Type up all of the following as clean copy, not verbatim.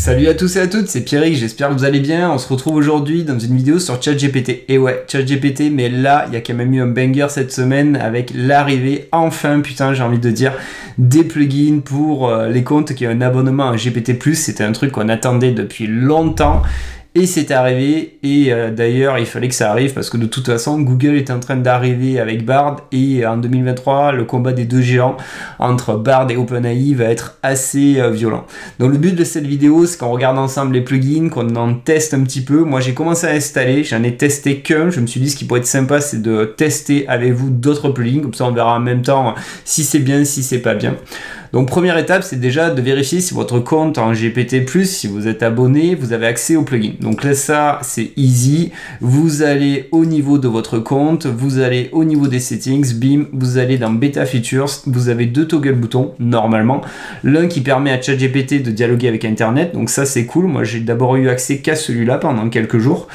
Salut à tous et à toutes, c'est Pierrick, j'espère que vous allez bien. On se retrouve aujourd'hui dans une vidéo sur ChatGPT. Et ouais, ChatGPT, mais là, il y a quand même eu un banger cette semaine avec l'arrivée, enfin, putain, j'ai envie de dire, des plugins pour les comptes qui ont un abonnement à GPT+. C'était un truc qu'on attendait depuis longtemps. Et c'est arrivé, et d'ailleurs il fallait que ça arrive parce que de toute façon Google est en train d'arriver avec Bard, et en 2023 le combat des deux géants entre Bard et OpenAI va être assez violent. Donc le but de cette vidéo, c'est qu'on regarde ensemble les plugins, qu'on en teste un petit peu. Moi j'ai commencé à installer, j'en ai testé qu'un. Je me suis dit ce qui pourrait être sympa, c'est de tester avec vous d'autres plugins, comme ça on verra en même temps si c'est bien, si c'est pas bien. Donc première étape, c'est déjà de vérifier si votre compte en GPT+, si vous êtes abonné, vous avez accès aux plugins. Donc là, ça, c'est easy. Vous allez au niveau de votre compte, vous allez au niveau des settings, bim, vous allez dans Beta Features, vous avez deux toggle boutons, normalement. L'un qui permet à ChatGPT de dialoguer avec Internet, donc ça, c'est cool. Moi, j'ai d'abord eu accès qu'à celui-là pendant quelques jours.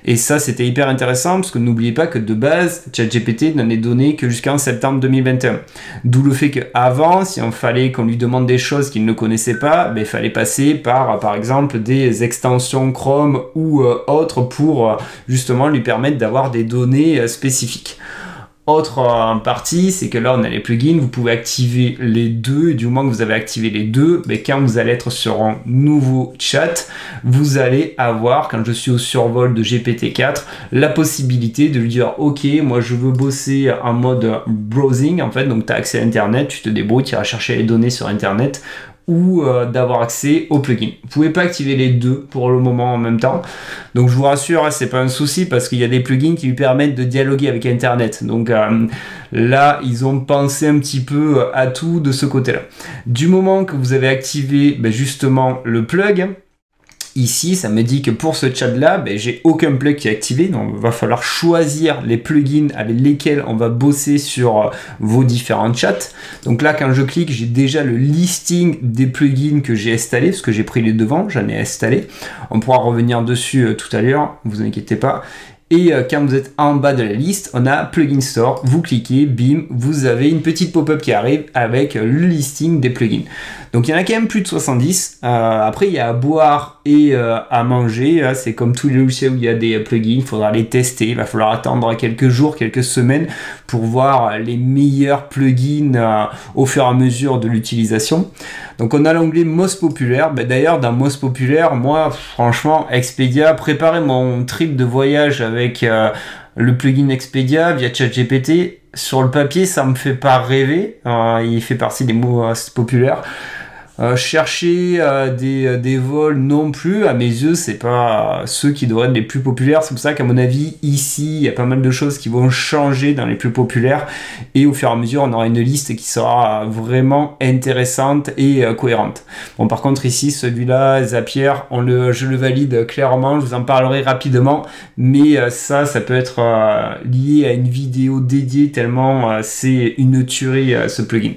Et ça, c'était hyper intéressant parce que n'oubliez pas que de base, ChatGPT n'en est donné que jusqu'en septembre 2021. D'où le fait qu'avant, si on fallait qu'on lui demande des choses qu'il ne connaissait pas, ben, il fallait passer par exemple, des extensions Chrome ou autres pour justement lui permettre d'avoir des données spécifiques. Autre partie, c'est que là on a les plugins, vous pouvez activer les deux, et du moment que vous avez activé les deux, ben, quand vous allez être sur un nouveau chat, vous allez avoir, quand je suis au survol de GPT-4, la possibilité de lui dire ok, moi je veux bosser en mode browsing, en fait, donc tu as accès à internet, tu te débrouilles, tu iras chercher les données sur internet, ou d'avoir accès aux plugins. Vous pouvez pas activer les deux pour le moment en même temps. Donc je vous rassure, c'est pas un souci parce qu'il y a des plugins qui lui permettent de dialoguer avec Internet. Donc là, ils ont pensé un petit peu à tout de ce côté-là. Du moment que vous avez activé justement le plug, ici, ça me dit que pour ce chat-là, j'ai aucun plug qui est activé, donc il va falloir choisir les plugins avec lesquels on va bosser sur vos différents chats. Donc là, quand je clique, j'ai déjà le listing des plugins que j'ai installés, parce que j'ai pris les devants, j'en ai installé. On pourra revenir dessus tout à l'heure, vous inquiétez pas. Et quand vous êtes en bas de la liste, on a Plugin Store, vous cliquez, bim, vous avez une petite pop-up qui arrive avec le listing des plugins. Donc il y en a quand même plus de 70. Après, il y a à boire et à manger. C'est comme tous les logiciels où il y a des plugins, il faudra les tester. Il va falloir attendre quelques jours, quelques semaines pour voir les meilleurs plugins au fur et à mesure de l'utilisation. Donc on a l'onglet Most Populaire. D'ailleurs, dans Most Populaire, moi, franchement, Expedia, préparer mon trip de voyage avec le plugin Expedia via ChatGPT, sur le papier, ça me fait pas rêver. Il fait partie des mots populaires. Chercher des vols non plus, à mes yeux, c'est pas ceux qui devraient être les plus populaires. C'est pour ça qu'à mon avis, ici, il y a pas mal de choses qui vont changer dans les plus populaires. Et au fur et à mesure, on aura une liste qui sera vraiment intéressante et cohérente. Bon, par contre, ici, celui-là, Zapier, je le valide clairement. Je vous en parlerai rapidement. Mais ça peut être lié à une vidéo dédiée tellement c'est une tuerie ce plugin.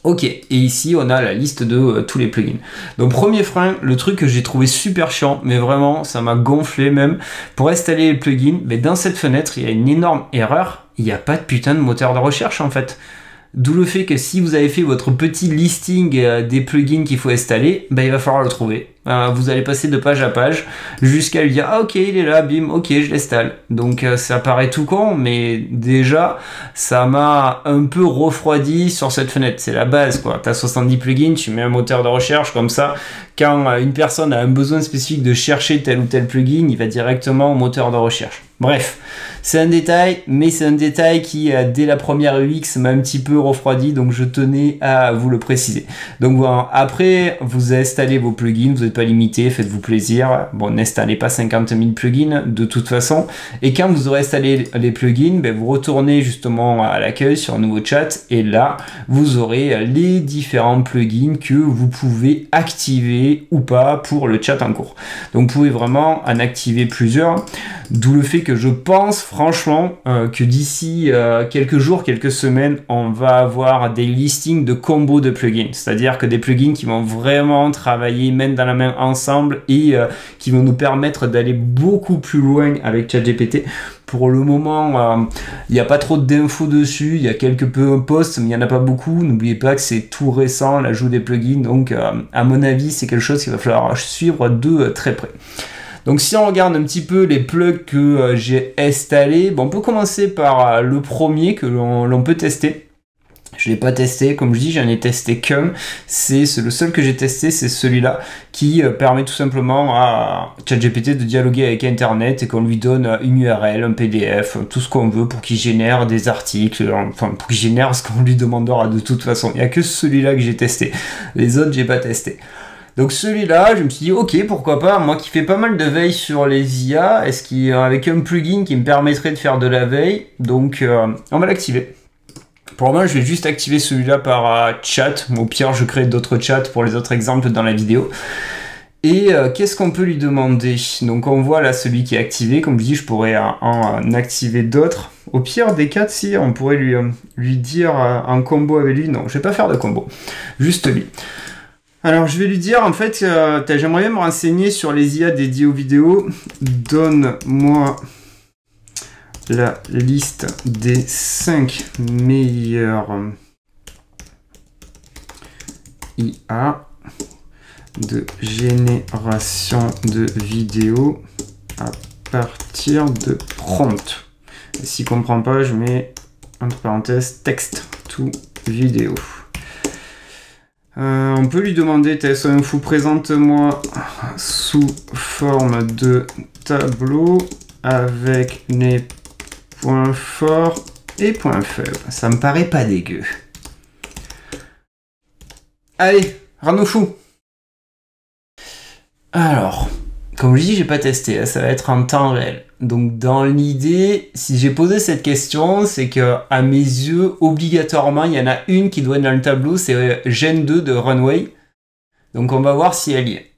Ok, et ici on a la liste de tous les plugins. Donc premier frein, le truc que j'ai trouvé super chiant, mais vraiment ça m'a gonflé même, pour installer les plugins, mais dans cette fenêtre il y a une énorme erreur, il n'y a pas de putain de moteur de recherche en fait. D'où le fait que si vous avez fait votre petit listing des plugins qu'il faut installer, il va falloir le trouver. Vous allez passer de page à page jusqu'à lui dire ah ok il est là, bim, ok je l'installe. Donc ça paraît tout con, mais déjà ça m'a un peu refroidi sur cette fenêtre. C'est la base quoi. Tu as 70 plugins, tu mets un moteur de recherche comme ça. Quand une personne a un besoin spécifique de chercher tel ou tel plugin, il va directement au moteur de recherche. Bref, c'est un détail, mais c'est un détail qui, dès la première UX, m'a un petit peu refroidi, donc je tenais à vous le préciser. Donc voilà, après, vous installez vos plugins, vous n'êtes pas limité, faites-vous plaisir. Bon, n'installez pas 50 000 plugins de toute façon. Et quand vous aurez installé les plugins, vous retournez justement à l'accueil sur un nouveau chat, et là, vous aurez les différents plugins que vous pouvez activer ou pas pour le chat en cours. Donc, vous pouvez vraiment en activer plusieurs, d'où le fait que je pense franchement que d'ici quelques jours, quelques semaines, on va avoir des listings de combos de plugins. C'est-à-dire que des plugins qui vont vraiment travailler main dans la main ensemble et qui vont nous permettre d'aller beaucoup plus loin avec ChatGPT. Pour le moment, il n'y a pas trop d'infos dessus, il y a quelques posts, mais il n'y en a pas beaucoup. N'oubliez pas que c'est tout récent, l'ajout des plugins, donc à mon avis, c'est quelque chose qu'il va falloir suivre de très près. Donc si on regarde un petit peu les plugs que j'ai installés, bon, on peut commencer par le premier que l'on peut tester. Je ne l'ai pas testé, comme je dis, j'en ai testé qu'un. C'est le seul que j'ai testé, c'est celui-là, qui permet tout simplement à ChatGPT de dialoguer avec Internet et qu'on lui donne une URL, un PDF, tout ce qu'on veut pour qu'il génère des articles, enfin pour qu'il génère ce qu'on lui demandera de toute façon. Il n'y a que celui-là que j'ai testé. Les autres, j'ai pas testé. Donc celui-là, je me suis dit, ok, pourquoi pas, moi qui fais pas mal de veille sur les IA, est-ce qu'il avec un plugin qui me permettrait de faire de la veille, donc on va l'activer. Pour le moment, je vais juste activer celui-là par chat, au pire je crée d'autres chats pour les autres exemples dans la vidéo. Et qu'est-ce qu'on peut lui demander? Donc on voit là celui qui est activé, comme je dis, je pourrais en activer d'autres. Au pire des cas, si on pourrait lui dire un combo avec lui, non, je vais pas faire de combo, juste lui. Alors je vais lui dire en fait, j'aimerais bien me renseigner sur les IA dédiées aux vidéos. Donne-moi la liste des 5 meilleures IA de génération de vidéos à partir de prompt. S'il ne comprend pas, je mets entre parenthèses texte to vidéo. On peut lui demander, TSOinfo, présente-moi sous forme de tableau avec les points forts et points faibles. Ça me paraît pas dégueu. Allez, rends-nous fou. Alors, comme je dis, j'ai pas testé, ça va être en temps réel. Donc dans l'idée, si j'ai posé cette question, c'est que à mes yeux, obligatoirement, il y en a une qui doit être dans le tableau, c'est Gen 2 de Runway. Donc on va voir si elle y est.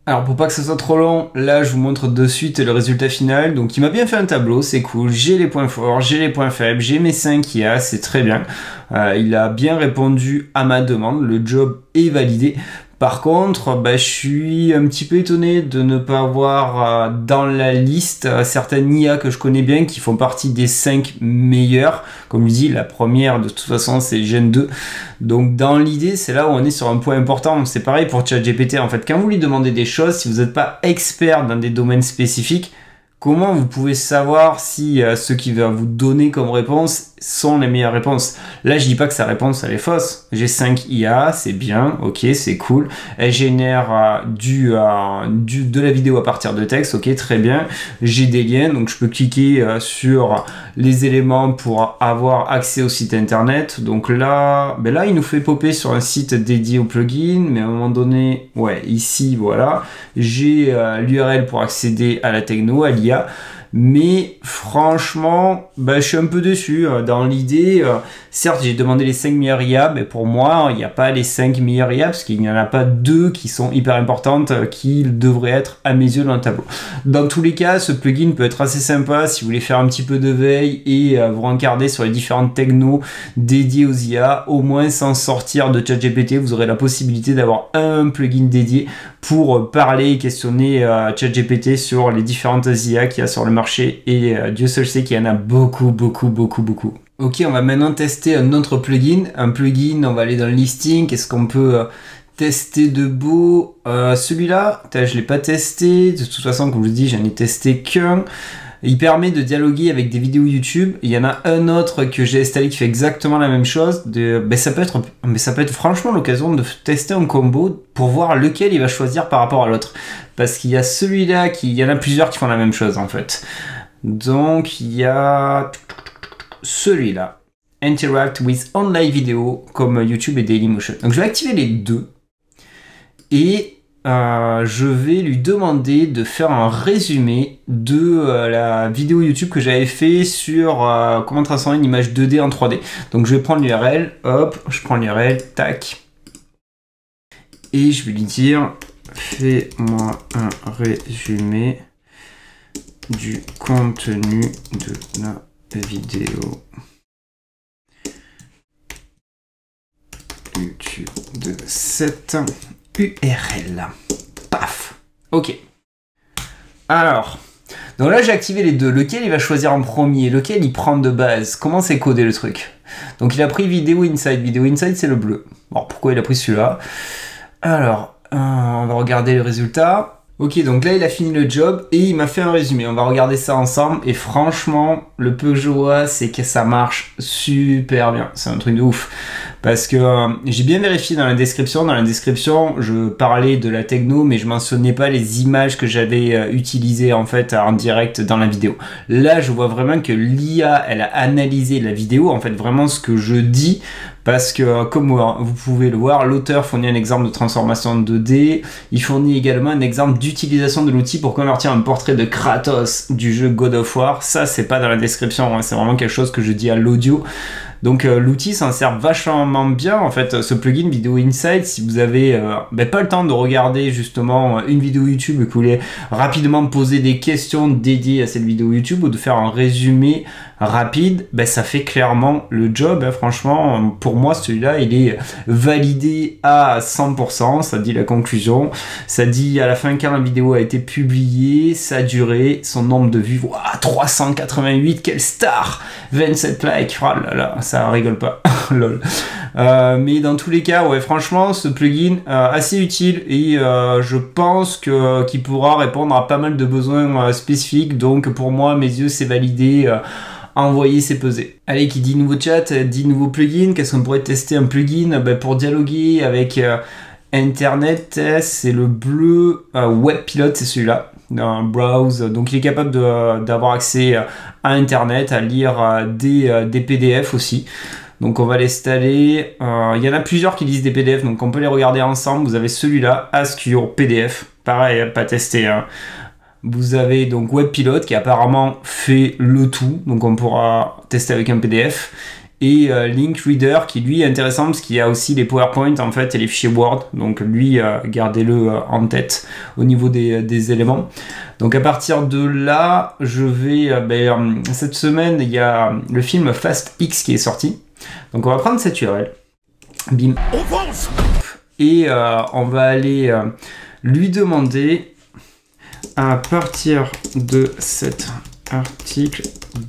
Alors pour pas que ce soit trop long, là je vous montre de suite le résultat final. Donc il m'a bien fait un tableau, c'est cool, j'ai les points forts, j'ai les points faibles, j'ai mes 5 IA, c'est très bien. Il a bien répondu à ma demande, le job est validé. Par contre, je suis un petit peu étonné de ne pas avoir dans la liste certaines IA que je connais bien qui font partie des 5 meilleures. Comme je dis, la première de toute façon c'est Gen 2. Donc dans l'idée, c'est là où on est sur un point important. C'est pareil pour ChatGPT en fait. Quand vous lui demandez des choses, si vous n'êtes pas expert dans des domaines spécifiques, comment vous pouvez savoir si ce qu'il va vous donner comme réponse sont les meilleures réponses? Là, je dis pas que sa réponse elle est fausse. J'ai 5 IA, c'est bien, ok, c'est cool. Elle génère de la vidéo à partir de texte, ok, très bien. J'ai des liens, donc je peux cliquer sur les éléments pour avoir accès au site internet. Donc là, là, il nous fait popper sur un site dédié au plugin, mais à un moment donné, ouais, ici, voilà, j'ai l'URL pour accéder à la techno, à l'IA. Mais franchement, je suis un peu déçu. Dans l'idée, certes, j'ai demandé les 5 meilleures IA, mais pour moi, il n'y a pas les 5 meilleures IA, parce qu'il n'y en a pas 2 qui sont hyper importantes, qui devraient être à mes yeux dans le tableau. Dans tous les cas, ce plugin peut être assez sympa si vous voulez faire un petit peu de veille et vous rencarder sur les différentes technos dédiées aux IA. Au moins, sans sortir de ChatGPT, vous aurez la possibilité d'avoir un plugin dédié pour parler et questionner ChatGPT sur les différentes IA qu'il y a sur le marché, et Dieu seul sait qu'il y en a beaucoup. Ok, on va maintenant tester un autre plugin. Un plugin, on va aller dans le listing. Qu'est-ce qu'on peut tester de beau? Celui-là, je l'ai pas testé. De toute façon, comme je vous dis, j'en ai testé qu'un. Il permet de dialoguer avec des vidéos YouTube. Il y en a un autre que j'ai installé qui fait exactement la même chose. Ça peut être franchement l'occasion de tester un combo pour voir lequel il va choisir par rapport à l'autre. Parce qu'il y a celui-là, il y en a plusieurs qui font la même chose en fait. Donc il y a celui-là. Interact with online video comme YouTube et Dailymotion. Donc je vais activer les deux. Et je vais lui demander de faire un résumé de la vidéo YouTube que j'avais fait sur comment transformer une image 2D en 3D. Donc je vais prendre l'URL, hop, je prends l'URL, tac, et je vais lui dire fais-moi un résumé du contenu de la vidéo YouTube de cette URL. Paf. Ok. Alors, donc là j'ai activé les deux. Lequel il va choisir en premier? Lequel il prend de base? Comment c'est codé le truc? Donc il a pris Vidéo Inside. Vidéo Inside c'est le bleu. Alors pourquoi il a pris celui-là? Alors, on va regarder le résultat. Ok, donc là il a fini le job et il m'a fait un résumé. On va regarder ça ensemble et franchement, le peu que je vois, c'est que ça marche super bien. C'est un truc de ouf. Parce que j'ai bien vérifié dans la description. Dans la description, je parlais de la techno, mais je mentionnais pas les images que j'avais utilisées en fait en direct dans la vidéo. Là, je vois vraiment que l'IA, elle a analysé la vidéo, en fait vraiment ce que je dis. Parce que, comme vous pouvez le voir, l'auteur fournit un exemple de transformation 2D. Il fournit également un exemple d'utilisation de l'outil pour convertir un portrait de Kratos du jeu God of War. Ça, c'est pas dans la description, hein. C'est vraiment quelque chose que je dis à l'audio. Donc l'outil s'en sert vachement bien en fait, ce plugin Vidéo Inside. Si vous avez pas le temps de regarder justement une vidéo YouTube et que vous voulez rapidement poser des questions dédiées à cette vidéo YouTube ou de faire un résumé rapide, ça fait clairement le job, hein. Franchement, pour moi celui-là il est validé à 100%, ça dit la conclusion, ça dit à la fin quand la vidéo a été publiée, sa durée, son nombre de vues, wow, 388, quelle star, 27 likes, oh là là, ça rigole pas, lol. Mais dans tous les cas, ouais, franchement, ce plugin assez utile et je pense qu'il pourra répondre à pas mal de besoins spécifiques. Donc pour moi, mes yeux, c'est validé. Envoyer, c'est peser. Allez, qui dit nouveau chat, dit nouveau plugin. Qu'est-ce qu'on pourrait tester un plugin pour dialoguer avec Internet? C'est le bleu Web Pilot, c'est celui-là. Un browse, donc il est capable d'avoir accès à Internet, à lire des PDF aussi. Donc on va l'installer. Il y en a plusieurs qui lisent des PDF, donc on peut les regarder ensemble. Vous avez celui-là, Ask Your PDF. Pareil, pas testé, hein. Vous avez donc WebPilot qui apparemment fait le tout, donc on pourra tester avec un PDF. Et Link Reader qui lui est intéressant parce qu'il y a aussi les PowerPoint en fait et les fichiers Word. Donc lui, gardez-le en tête au niveau des éléments. Donc à partir de là, je vais... cette semaine, il y a le film Fast X qui est sorti. Donc on va prendre cette URL. Bim. Et on va aller lui demander... À partir de cet article,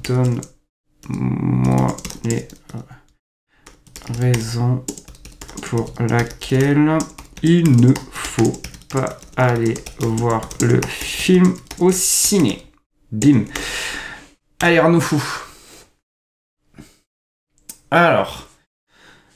donne-moi les raisons pour lesquelles il ne faut pas aller voir le film au ciné. Bim. Allez, Arnaud Fou. Alors...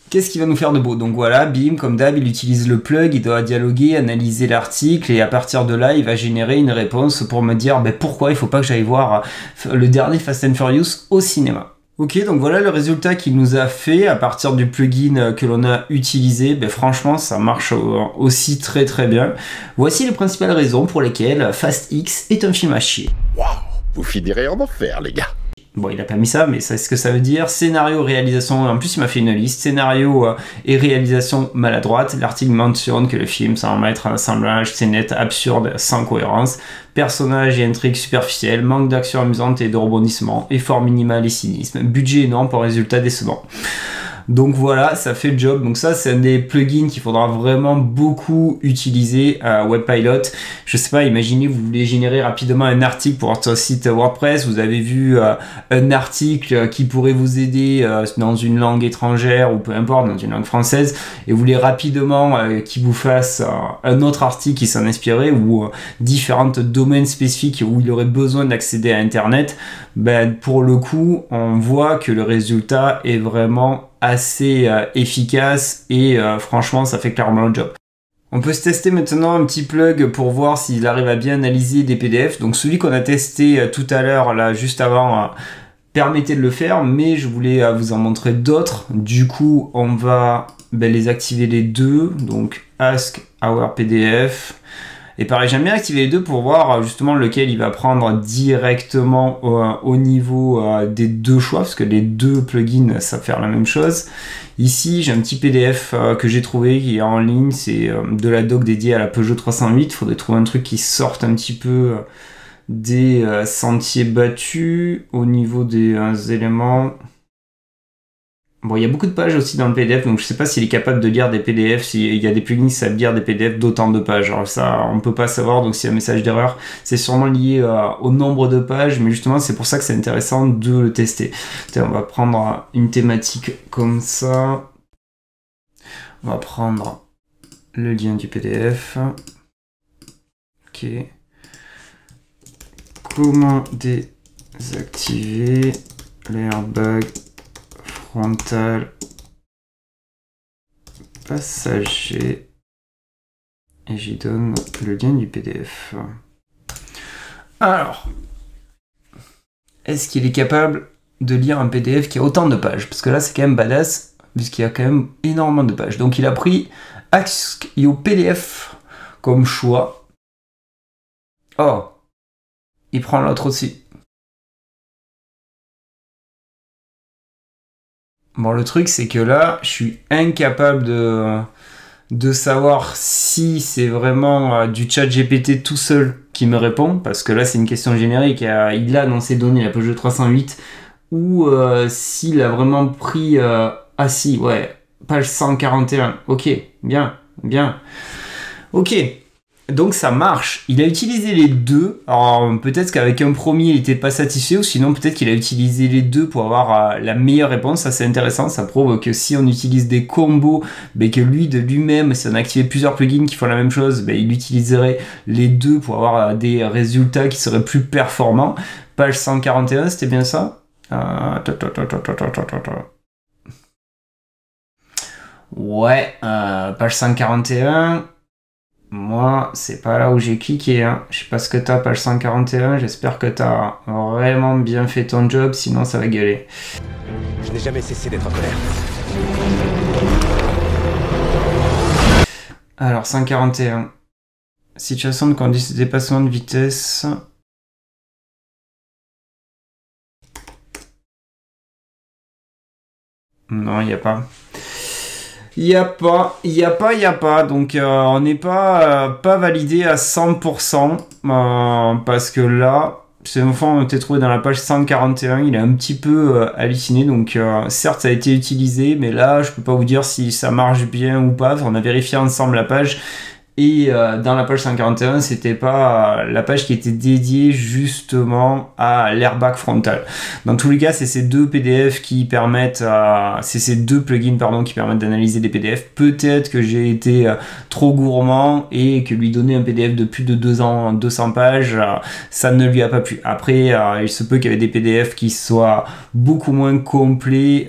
Qu'est-ce qu'il va nous faire de beau? Donc voilà, bim, comme d'hab, il utilise le plug, il doit dialoguer, analyser l'article, et à partir de là, il va générer une réponse pour me dire pourquoi il faut pas que j'aille voir le dernier Fast and Furious au cinéma. Ok, donc voilà le résultat qu'il nous a fait à partir du plugin que l'on a utilisé. Franchement, ça marche aussi très très bien. Voici les principales raisons pour lesquelles Fast X est un film à chier. Waouh, vous finirez en enfer, les gars. Bon, il a pas mis ça, mais c'est ce que ça veut dire. Scénario, réalisation, en plus il m'a fait une liste. Scénario et réalisation maladroite. L'article mentionne que le film semble être un assemblage scénette absurde, sans cohérence. Personnages et intrigues superficielles, manque d'action amusante et de rebondissement, effort minimal et cynisme. Budget énorme pour résultat décevant. Donc voilà, ça fait le job. Donc ça, c'est un des plugins qu'il faudra vraiment beaucoup utiliser à WebPilot. Je sais pas, imaginez, vous voulez générer rapidement un article pour votre site WordPress. Vous avez vu un article qui pourrait vous aider dans une langue étrangère ou peu importe, dans une langue française, et vous voulez rapidement qu'il vous fasse un autre article qui s'en inspirait ou différents domaines spécifiques où il aurait besoin d'accéder à Internet. Pour le coup, on voit que le résultat est vraiment assez efficace et franchement ça fait clairement le job. On peut se tester maintenant un petit plug pour voir s'il arrive à bien analyser des PDF. Donc celui qu'on a testé tout à l'heure là juste avant permettait de le faire, mais je voulais vous en montrer d'autres. Du coup on va les activer les deux, donc Ask Our PDF. Et pareil, j'aime bien activer les deux pour voir justement lequel il va prendre directement au niveau des deux choix, parce que les deux plugins savent faire la même chose. Ici, j'ai un petit PDF que j'ai trouvé qui est en ligne, c'est de la doc dédiée à la Peugeot 308. Il faudrait trouver un truc qui sorte un petit peu des sentiers battus, au niveau des éléments. Bon, il y a beaucoup de pages aussi dans le PDF, donc je sais pas s'il est capable de lire des PDF, s'il y a des plugins qui savent lire des PDF d'autant de pages. Alors ça, on peut pas savoir, donc s'il y a un message d'erreur, c'est sûrement lié au nombre de pages, mais justement, c'est pour ça que c'est intéressant de le tester. On va prendre une thématique comme ça. On va prendre le lien du PDF. Ok. Comment désactiver l'airbag frontal passager, et j'y donne le lien du PDF. Alors, est-ce qu'il est capable de lire un PDF qui a autant de pages? Parce que là, c'est quand même badass, puisqu'il y a quand même énormément de pages. Donc, il a pris Ask Your PDF comme choix. Oh, il prend l'autre aussi. Bon, le truc, c'est que là, je suis incapable de savoir si c'est vraiment du chat GPT tout seul qui me répond, parce que là, c'est une question générique. Il a dans ses données la page de 308, ou s'il a vraiment pris... ah si, ouais, page 141. Ok, bien, bien. Ok. Donc ça marche. Il a utilisé les deux. Alors peut-être qu'avec un premier il n'était pas satisfait, ou sinon peut-être qu'il a utilisé les deux pour avoir la meilleure réponse. Ça c'est intéressant. Ça prouve que si on utilise des combos, mais que lui de lui-même, si on activait plusieurs plugins qui font la même chose, il utiliserait les deux pour avoir des résultats qui seraient plus performants. Page 141, c'était bien ça? Ouais, page 141. Moi, c'est pas là où j'ai cliqué, hein. Je sais pas ce que t'as, page 141, j'espère que t'as vraiment bien fait ton job, sinon ça va gueuler. Je n'ai jamais cessé d'être en colère. Alors, 141. Situation de condition de dépassement de vitesse. Non, il n'y a pas. Il n'y a pas. Donc, on n'est pas validé à 100%. Parce que là, ce enfant a été trouvé dans la page 141. Il est un petit peu halluciné. Donc, certes, ça a été utilisé. Mais là, je peux pas vous dire si ça marche bien ou pas. On a vérifié ensemble la page. Et dans la page 141, c'était pas la page qui était dédiée justement à l'airbag frontal. Dans tous les cas, c'est ces deux PDF qui permettent, c'est ces deux plugins pardon qui permettent d'analyser des PDF. Peut-être que j'ai été trop gourmand et que lui donner un PDF de plus de 200 pages, ça ne lui a pas plu. Après, il se peut qu'il y ait des PDF qui soient beaucoup moins complets.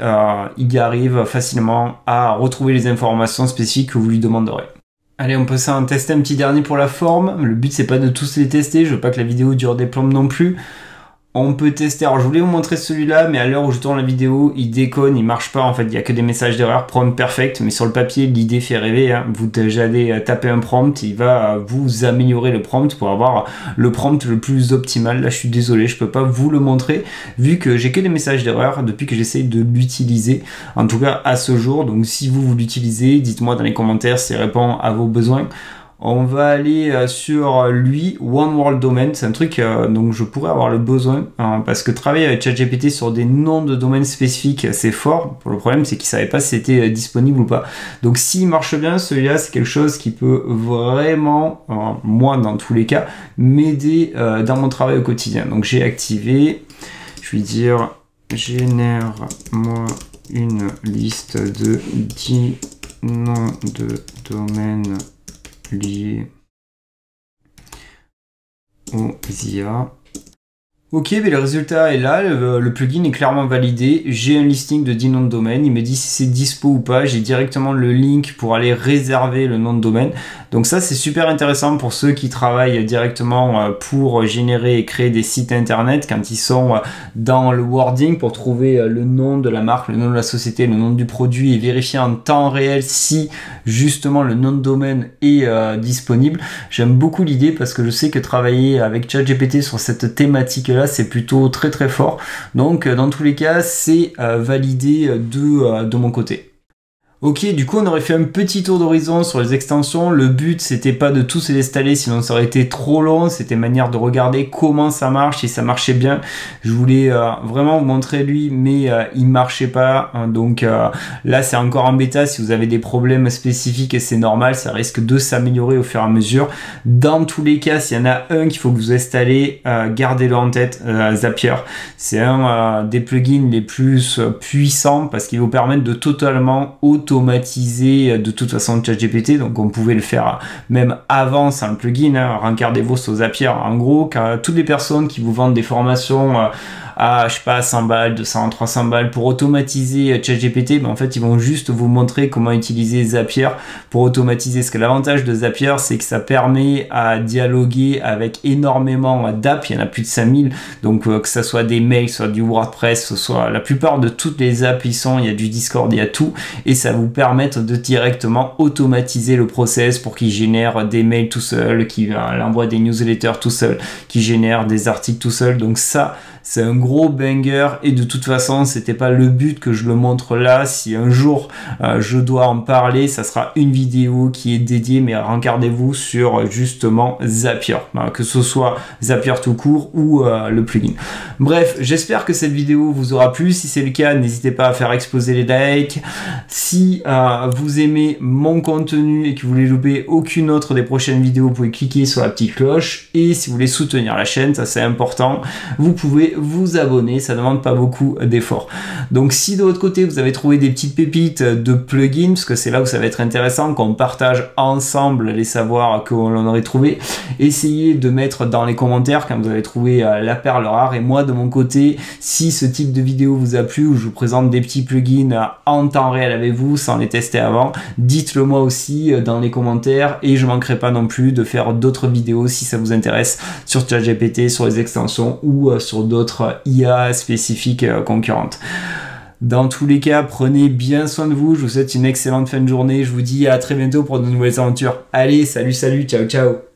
Il y arrive facilement à retrouver les informations spécifiques que vous lui demanderez. Allez, on peut en tester un petit dernier pour la forme. Le but, c'est pas de tous les tester. Je veux pas que la vidéo dure des plombes non plus. On peut tester. Alors, je voulais vous montrer celui-là, mais à l'heure où je tourne la vidéo, il déconne, il marche pas. En fait, il y a que des messages d'erreur. Prompt perfect, mais sur le papier, l'idée fait rêver. Hein. Vous allez taper un prompt, il va vous améliorer le prompt pour avoir le prompt le plus optimal. Là, je suis désolé, je peux pas vous le montrer vu que j'ai que des messages d'erreur depuis que j'essaye de l'utiliser. En tout cas, à ce jour. Donc, si vous l'utilisez, dites-moi dans les commentaires s'il répond à vos besoins. On va aller sur lui, One World Domain, c'est un truc dont je pourrais avoir le besoin, parce que travailler avec ChatGPT sur des noms de domaines spécifiques, c'est fort. Le problème, c'est qu'il savait pas si c'était disponible ou pas. Donc s'il marche bien, celui-là, c'est quelque chose qui peut vraiment, moi dans tous les cas, m'aider dans mon travail au quotidien. Donc j'ai activé, je vais dire, génère-moi une liste de 10 noms de domaines lié aux IA. Ok, mais le résultat est là, le plugin est clairement validé, j'ai un listing de 10 noms de domaine, il me dit si c'est dispo ou pas, j'ai directement le link pour aller réserver le nom de domaine. Donc ça c'est super intéressant pour ceux qui travaillent directement pour générer et créer des sites internet quand ils sont dans le wording pour trouver le nom de la marque, le nom de la société, le nom du produit et vérifier en temps réel si justement le nom de domaine est disponible. J'aime beaucoup l'idée parce que je sais que travailler avec ChatGPT sur cette thématique là c'est plutôt très très fort. Donc dans tous les cas c'est validé de mon côté. Ok, du coup on aurait fait un petit tour d'horizon sur les extensions. Le but c'était pas de tous les installer, sinon ça aurait été trop long. C'était une manière de regarder comment ça marche, si ça marchait bien. Je voulais vraiment vous montrer lui, mais il marchait pas. Donc là c'est encore en bêta. Si vous avez des problèmes spécifiques, et c'est normal, ça risque de s'améliorer au fur et à mesure. Dans tous les cas, s'il y en a un qu'il faut que vous installez, gardez-le en tête, Zapier. C'est un des plugins les plus puissants parce qu'il vous permet de totalement automatiser de toute façon ChatGPT, donc on pouvait le faire même avant sans le plugin, hein. Regardez-vous sur Zapier, en gros, toutes les personnes qui vous vendent des formations à, je sais pas, 100 balles, 200, 300 balles pour automatiser ChatGPT, en fait ils vont juste vous montrer comment utiliser Zapier pour automatiser. Parce que l'avantage de Zapier, c'est que ça permet à dialoguer avec énormément d'apps, il y en a plus de 5000, donc que ça soit des mails, soit du WordPress, soit la plupart de toutes les apps il y a du Discord, il y a tout, et ça vous permet de directement automatiser le process pour qu'il génère des mails tout seul, qu'il envoie des newsletters tout seul, qu'il génère des articles tout seul. Donc ça, c'est un gros banger, et de toute façon c'était pas le but que je le montre là. Si un jour je dois en parler, ça sera une vidéo qui est dédiée, mais regardez-vous sur justement Zapier, que ce soit Zapier tout court ou le plugin. Bref, j'espère que cette vidéo vous aura plu. Si c'est le cas, n'hésitez pas à faire exploser les likes. Si vous aimez mon contenu et que vous voulez louper aucune autre des prochaines vidéos, vous pouvez cliquer sur la petite cloche, et si vous voulez soutenir la chaîne, ça c'est important, vous pouvez vous abonner, ça ne demande pas beaucoup d'efforts. Donc si de votre côté vous avez trouvé des petites pépites de plugins, parce que c'est là où ça va être intéressant, qu'on partage ensemble les savoirs que l'on aurait trouvé, essayez de mettre dans les commentaires quand vous avez trouvé la perle rare. Et moi de mon côté, si ce type de vidéo vous a plu, où je vous présente des petits plugins en temps réel avec vous sans les tester avant, dites-le moi aussi dans les commentaires, et je manquerai pas non plus de faire d'autres vidéos si ça vous intéresse sur ChatGPT, sur les extensions ou sur d'autres IA spécifiques concurrentes. Dans tous les cas, prenez bien soin de vous. Je vous souhaite une excellente fin de journée. Je vous dis à très bientôt pour de nouvelles aventures. Allez, salut, ciao, ciao.